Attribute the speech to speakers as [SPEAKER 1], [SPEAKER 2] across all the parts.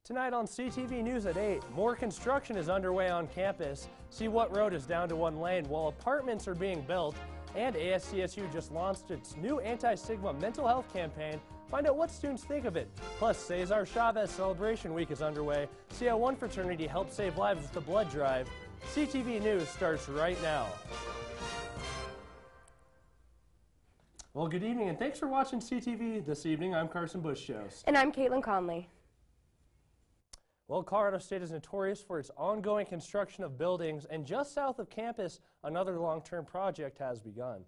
[SPEAKER 1] Tonight on CTV News at 8, more construction is underway on campus. See what road is down to one lane while apartments are being built. And ASCSU just launched its new anti-stigma mental health campaign. Find out what students think of it. Plus, Cesar Chavez Celebration Week is underway. See how one fraternity helped save lives with the blood drive. CTV News starts right now. Well, good evening, and thanks for watching CTV this evening. I'm Karsen Bushjost.
[SPEAKER 2] And I'm Kaitlyn Connolly.
[SPEAKER 1] Well, Colorado State is notorious for its ongoing construction of buildings, and just south of campus, another long-term project has begun.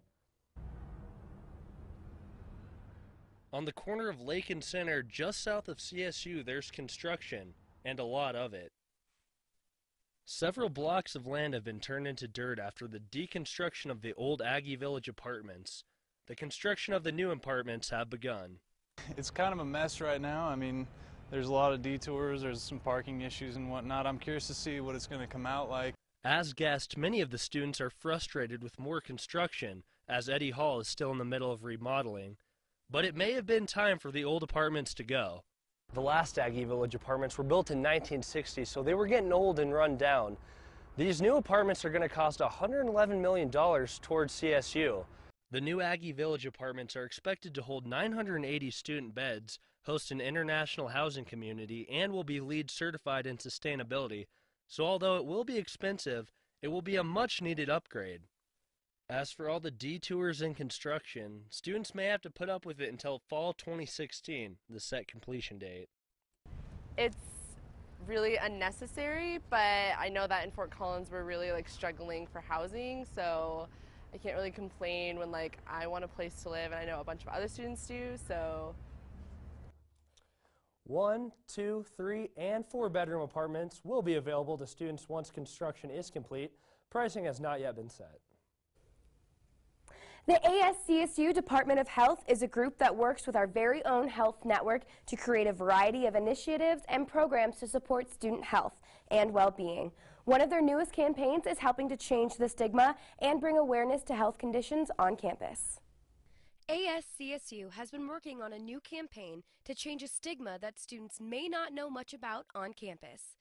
[SPEAKER 1] On the corner of Lake and Center, just south of CSU, there's construction, and a lot of it. Several blocks of land have been turned into dirt after the deconstruction of the old Aggie Village apartments. The construction of the new apartments have begun.
[SPEAKER 3] It's kind of a mess right now. I mean, there's a lot of detours, there's some parking issues and whatnot. I'm curious to see what it's going to come out like.
[SPEAKER 1] As guessed, many of the students are frustrated with more construction, as Eddie Hall is still in the middle of remodeling. But it may have been time for the old apartments to go. The last Aggie Village apartments were built in 1960, so they were getting old and run down. These new apartments are going to cost $111 million towards CSU. The new Aggie Village apartments are expected to hold 980 student beds, host an international housing community, and will be LEED certified in sustainability. So although it will be expensive, it will be a much-needed upgrade. As for all the detours in construction, students may have to put up with it until fall 2016, the set completion date.
[SPEAKER 2] It's really unnecessary, but I know that in Fort Collins we're really struggling for housing, so I can't really complain when I want a place to live, and I know a bunch of other students do, so.
[SPEAKER 1] 1, 2, 3, and 4-bedroom apartments will be available to students once construction is complete. Pricing has not yet been set.
[SPEAKER 2] The ASCSU Department of Health is a group that works with our very own health network to create a variety of initiatives and programs to support student health and well-being. One of their newest campaigns is helping to change the stigma and bring awareness to health conditions on campus. ASCSU has been working on a new campaign to change a stigma that students may not know much about on campus.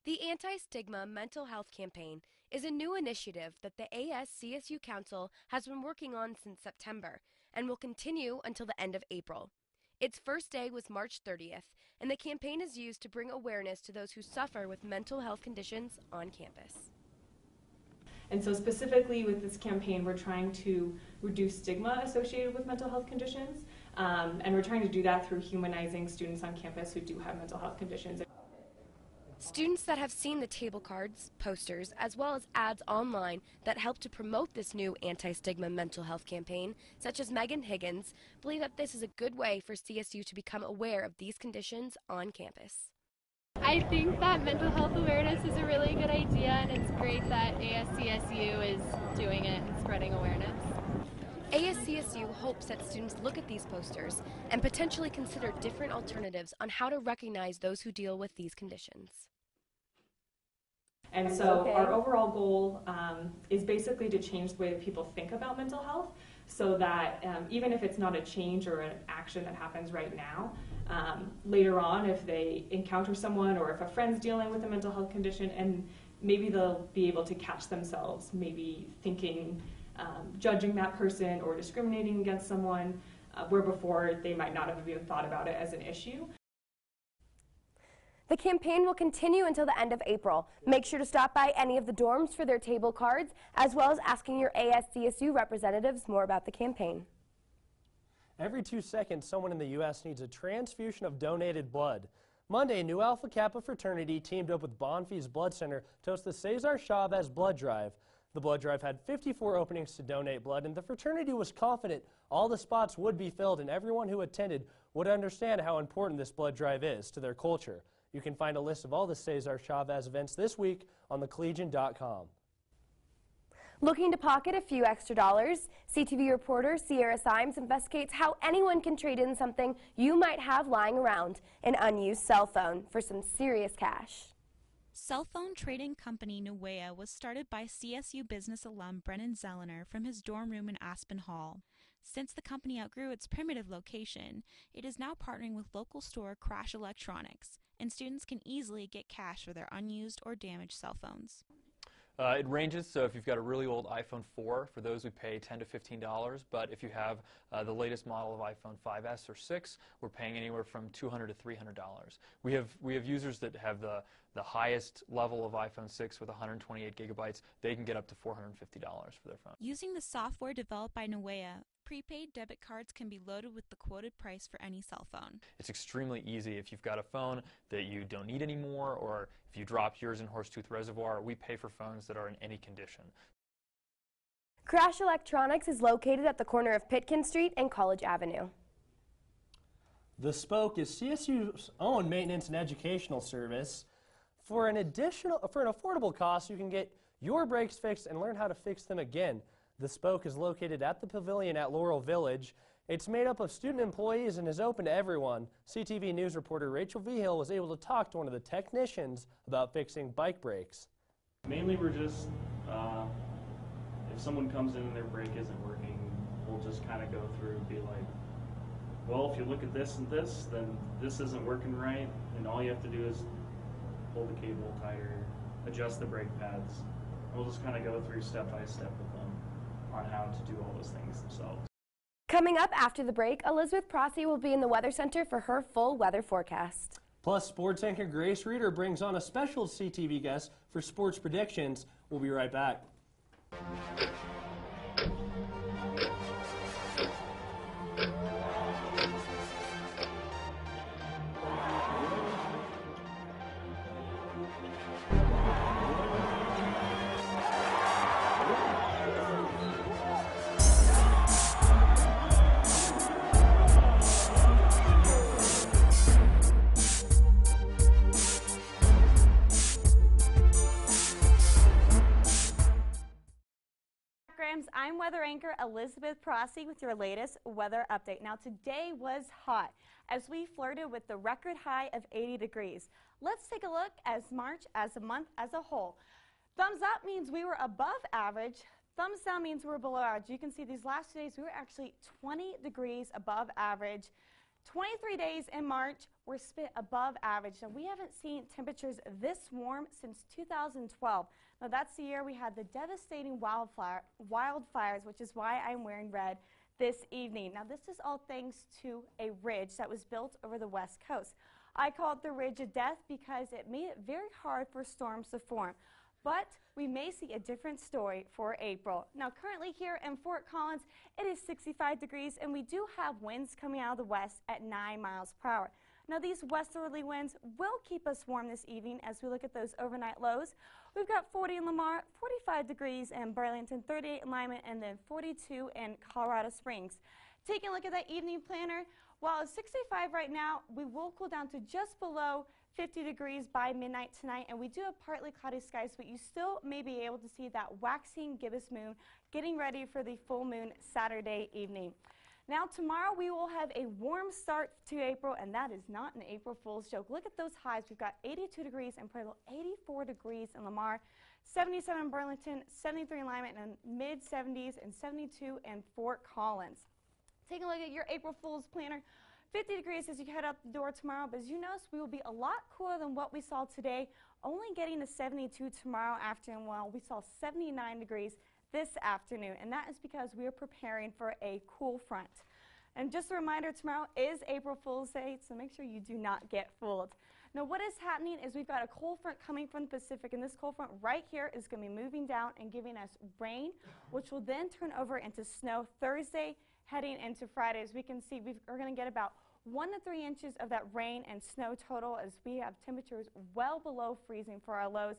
[SPEAKER 2] The Anti-Stigma Mental Health Campaign is a new initiative that the ASCSU Council has been working on since September and will continue until the end of April. Its first day was March 30th, and the campaign is used to bring awareness to those who suffer with mental health conditions on campus.
[SPEAKER 4] And so specifically with this campaign, we're trying to reduce stigma associated with mental health conditions, and we're trying to do that through humanizing students on campus who do have mental health conditions.
[SPEAKER 2] Students that have seen the table cards, posters, as well as ads online that help to promote this new anti-stigma mental health campaign, such as Megan Higgins, believe that this is a good way for CSU to become aware of these conditions on campus.
[SPEAKER 5] I think that mental health awareness is a really good idea, and it's great that ASCSU is doing it and spreading awareness.
[SPEAKER 2] ASCSU hopes that students look at these posters and potentially consider different alternatives on how to recognize those who deal with these conditions.
[SPEAKER 4] And so our overall goal is basically to change the way that people think about mental health, so that even if it's not a change or an action that happens right now, later on if they encounter someone or if a friend's dealing with a mental health condition, and maybe they'll be able to catch themselves maybe thinking, judging that person or discriminating against someone, where before they might not have even thought about it as an issue.
[SPEAKER 2] The campaign will continue until the end of April. Make sure to stop by any of the dorms for their table cards, as well as asking your ASCSU representatives more about the campaign.
[SPEAKER 1] Every 2 seconds, someone in the U.S. needs a transfusion of donated blood. Monday, Nu Alpha Kappa fraternity teamed up with Bonfils Blood Center to host the Cesar Chavez Blood Drive. The blood drive had 54 openings to donate blood, and the fraternity was confident all the spots would be filled and everyone who attended would understand how important this blood drive is to their culture. You can find a list of all the Cesar Chavez events this week on thecollegian.com.
[SPEAKER 2] Looking to pocket a few extra dollars? CTV reporter Sierra Symes investigates how anyone can trade in something you might have lying around, an unused cell phone, for some serious cash.
[SPEAKER 6] Cell phone trading company Nuea was started by CSU business alum Brennan Zelener from his dorm room in Aspen Hall. Since the company outgrew its primitive location, it is now partnering with local store Crash Electronics, and students can easily get cash for their unused or damaged cell phones.
[SPEAKER 7] It ranges, so if you've got a really old iPhone 4, for those we pay $10 to $15, but if you have the latest model of iPhone 5S or 6, we're paying anywhere from $200 to $300. We have users that have the highest level of iPhone 6 with 128 gigabytes. They can get up to $450 for their phone.
[SPEAKER 6] Using the software developed by Nuea, prepaid debit cards can be loaded with the quoted price for any cell phone.
[SPEAKER 7] It's extremely easy. If you've got a phone that you don't need anymore, or if you dropped yours in Horsetooth Reservoir, we pay for phones that are in any condition.
[SPEAKER 2] Crash Electronics is located at the corner of Pitkin Street and College Avenue.
[SPEAKER 1] The Spoke is CSU's own maintenance and educational service. For an affordable cost, you can get your brakes fixed and learn how to fix them again. The Spoke is located at the Pavilion at Laurel Village. It's made up of student employees and is open to everyone. CTV News reporter Rachel Vigil was able to talk to one of the technicians about fixing bike brakes.
[SPEAKER 8] Mainly we're just, if someone comes in and their brake isn't working, we'll just kind of go through and be like, well, if you look at this and this, then this isn't working right, and all you have to do is pull the cable tighter, adjust the brake pads. We'll just kind of go through step by step with them on how to do all those things themselves.
[SPEAKER 2] Coming up after the break, Elizabeth Prasse will be in the Weather Center for her full weather forecast.
[SPEAKER 1] Plus, sports anchor Grace Reeder brings on a special CTV guest for sports predictions. We'll be right back.
[SPEAKER 9] I'm weather anchor Elizabeth Prasse with your latest weather update. Now today was hot as we flirted with the record high of 80 degrees. Let's take a look at March as a month as a whole. Thumbs up means we were above average. Thumbs down means we were below average. You can see these last 2 days we were actually 20 degrees above average. 23 days in March were spent above average. Now we haven't seen temperatures this warm since 2012. Now that's the year we had the devastating wildfires, which is why I'm wearing red this evening. Now this is all thanks to a ridge that was built over the west coast. I call it the Ridge of Death because it made it very hard for storms to form. But we may see a different story for April. Now currently here in Fort Collins, it is 65 degrees and we do have winds coming out of the west at 9 miles per hour. Now these westerly winds will keep us warm this evening as we look at those overnight lows. We've got 40 in Lamar, 45 degrees in Burlington, 38 in Lyman, and then 42 in Colorado Springs. Taking a look at that evening planner, while it's 65 right now, we will cool down to just below 50 degrees by midnight tonight, and we do have partly cloudy skies, but you still may be able to see that waxing gibbous moon getting ready for the full moon Saturday evening. Now tomorrow we will have a warm start to April, and that is not an April Fool's joke. Look at those highs. We've got 82 degrees in Pueblo, 84 degrees in Lamar, 77 in Burlington, 73 in Lyman, and mid-70s and 72 in Fort Collins. Taking a look at your April Fool's planner, 50 degrees as you head out the door tomorrow, but as you notice, we will be a lot cooler than what we saw today, only getting to 72 tomorrow afternoon, while we saw 79 degrees this afternoon, and that is because we are preparing for a cool front. And just a reminder, tomorrow is April Fool's Day, so make sure you do not get fooled. Now what is happening is we've got a cold front coming from the Pacific, and this cold front right here is going to be moving down and giving us rain, which will then turn over into snow Thursday, heading into Friday. As we can see, we're going to get about 1 to 3 inches of that rain and snow total as we have temperatures well below freezing for our lows.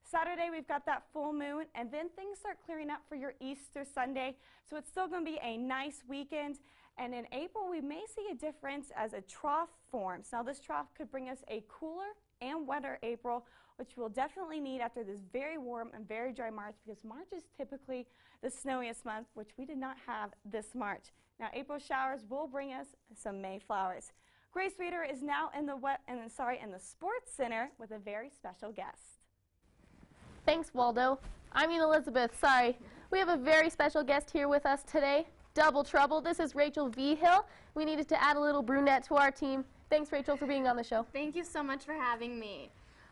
[SPEAKER 9] Saturday, we've got that full moon, and then things start clearing up for your Easter Sunday, so it's still going to be a nice weekend. And in April, we may see a difference as a trough forms. Now, this trough could bring us a cooler and wetter April, which we'll definitely need after this very warm and very dry March, because March is typically the snowiest month, which we did not have this March. Now, April showers will bring us some May flowers. Grace Reeder is now in the Sports Center with a very special guest.
[SPEAKER 10] Thanks, Waldo. Elizabeth, sorry. We have a very special guest here with us today. Double trouble. This is Rachel Vigil. We needed to add a little brunette to our team.
[SPEAKER 2] Thanks, Rachel, for being on the show.
[SPEAKER 5] Thank you so much for having me.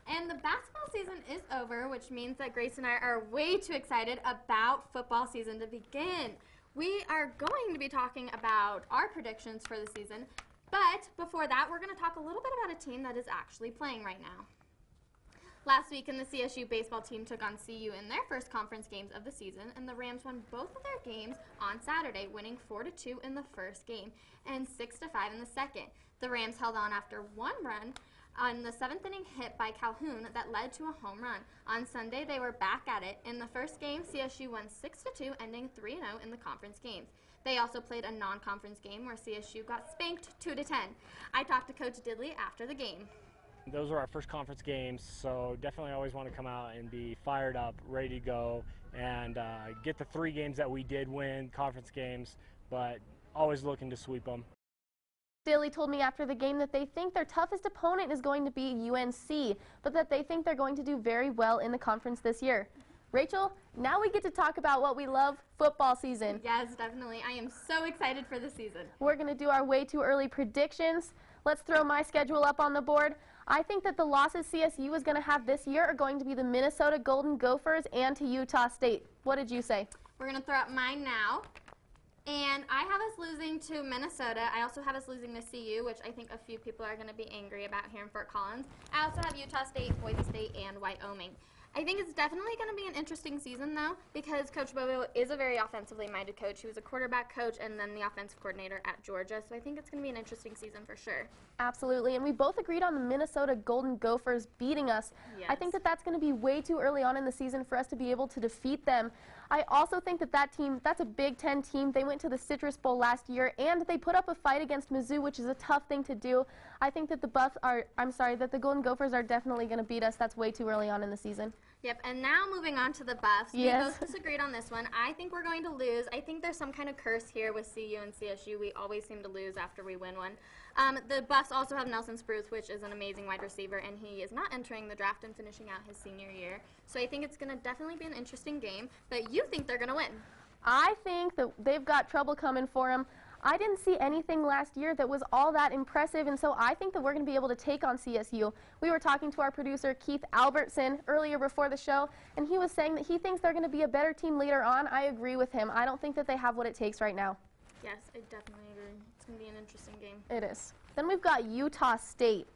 [SPEAKER 5] And the basketball season is over, which means that Grace and I are way too excited about football season to begin. We are going to be talking about our predictions for the season, but before that, we're going to talk a little bit about a team that is actually playing right now. Last weekend, the CSU baseball team took on CU in their first conference games of the season, and the Rams won both of their games on Saturday, winning 4-2 in the first game and 6-5 in the second. The Rams held on after one run on the 7th inning hit by Calhoun that led to a home run. On Sunday, they were back at it. In the first game, CSU won 6-2, ending 3-0 in the conference games. They also played a non-conference game where CSU got spanked 2-10. I talked to Coach Diddley after the game.
[SPEAKER 11] Those were our first conference games, so definitely always want to come out and be fired up, ready to go, and get the 3 games that we did win, conference games, but always looking to sweep them.
[SPEAKER 2] Dilly told me after the game that they think their toughest opponent is going to be UNC, but that they think they're going to do very well in the conference this year. Rachel, now we get to talk about what we love, football season.
[SPEAKER 5] Yes, definitely. I am so excited for the season.
[SPEAKER 2] We're going to do our way too early predictions. Let's throw my schedule up on the board. I think that the losses CSU is going to have this year are going to be the Minnesota Golden Gophers and to Utah State. What did you say?
[SPEAKER 5] We're going to throw up mine now. And I have us losing to Minnesota. I also have us losing to CU, which I think a few people are going to be angry about here in Fort Collins. I also have Utah State, Boise State, and Wyoming. I think it's definitely going to be an interesting season, though, because Coach Bobo is a very offensively minded coach. He was a quarterback coach and then the offensive coordinator at Georgia, so I think it's going to be an interesting season for sure.
[SPEAKER 2] Absolutely, and we both agreed on the Minnesota Golden Gophers beating us.
[SPEAKER 5] Yes.
[SPEAKER 2] I think that that's going to be way too early on in the season for us to be able to defeat them. I also think that that team, that's a Big Ten team. They went to the Citrus Bowl last year, and they put up a fight against Mizzou, which is a tough thing to do. I think that that the Golden Gophers are definitely going to beat us. That's way too early on in the season.
[SPEAKER 5] Yep, and now moving on to the Buffs.
[SPEAKER 2] Yes.
[SPEAKER 5] We both disagreed on this one. I think we're going to lose. I think there's some kind of curse here with CU and CSU. We always seem to lose after we win one. The Buffs also have Nelson Spruce, which is an amazing wide receiver, and he is not entering the draft and finishing out his senior year. So I think it's going to definitely be an interesting game, but you think they're going to win.
[SPEAKER 2] I think that they've got trouble coming for them. I didn't see anything last year that was all that impressive, and so I think that we're going to be able to take on CSU. We were talking to our producer, Keith Albertson, earlier before the show, and he was saying that he thinks they're going to be a better team later on. I agree with him. I don't think that they have what it takes right now.
[SPEAKER 5] Yes, I definitely agree. It's going to be an interesting game.
[SPEAKER 2] It is. Then we've got Utah State.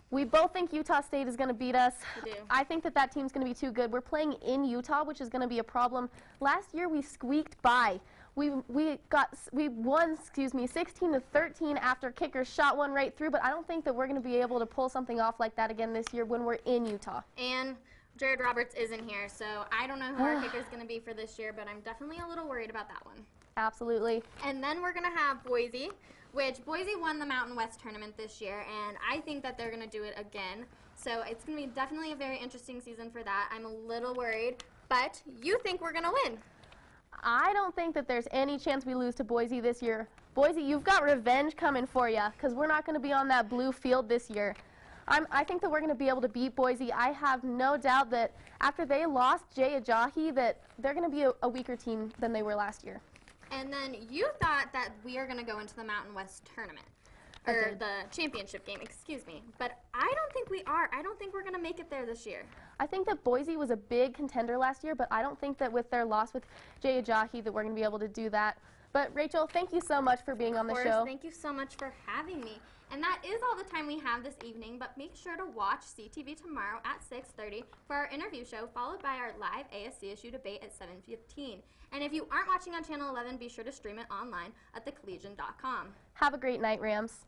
[SPEAKER 2] We both think Utah State is going to beat us.
[SPEAKER 5] We do.
[SPEAKER 2] I think that that team's going to be too good. We're playing in Utah, which is going to be a problem. Last year we squeaked by. We won 16-13 after kickers shot one right through, but I don't think that we're going to be able to pull something off like that again this year when we're in Utah.
[SPEAKER 5] And Jared Roberts isn't here, so I don't know who our kicker is going to be for this year, but I'm definitely a little worried about that one.
[SPEAKER 2] Absolutely.
[SPEAKER 5] And then we're going to have Boise, which Boise won the Mountain West tournament this year, and I think that they're going to do it again. So it's going to be definitely a very interesting season for that. I'm a little worried, but you think we're going to win.
[SPEAKER 2] I don't think that there's any chance we lose to Boise this year. Boise, you've got revenge coming for you because we're not going to be on that blue field this year. I think that we're going to be able to beat Boise. I have no doubt that after they lost Jay Ajayi that they're going to be a weaker team than they were last year.
[SPEAKER 5] And then you thought that we are going to go into the Mountain West tournament, or the championship game, excuse me. But I don't think we are. I don't think we're going to make it there this year.
[SPEAKER 2] I think that Boise was a big contender last year, but I don't think that with their loss with Jay Ajayi that we're going to be able to do that. But Rachel, thank you so much for being on the show.
[SPEAKER 5] Thank you so much for having me. And that is all the time we have this evening, but make sure to watch CTV tomorrow at 6:30 for our interview show, followed by our live ASCSU debate at 7:15. And if you aren't watching on Channel 11, be sure to stream it online at thecollegian.com.
[SPEAKER 2] Have a great night, Rams.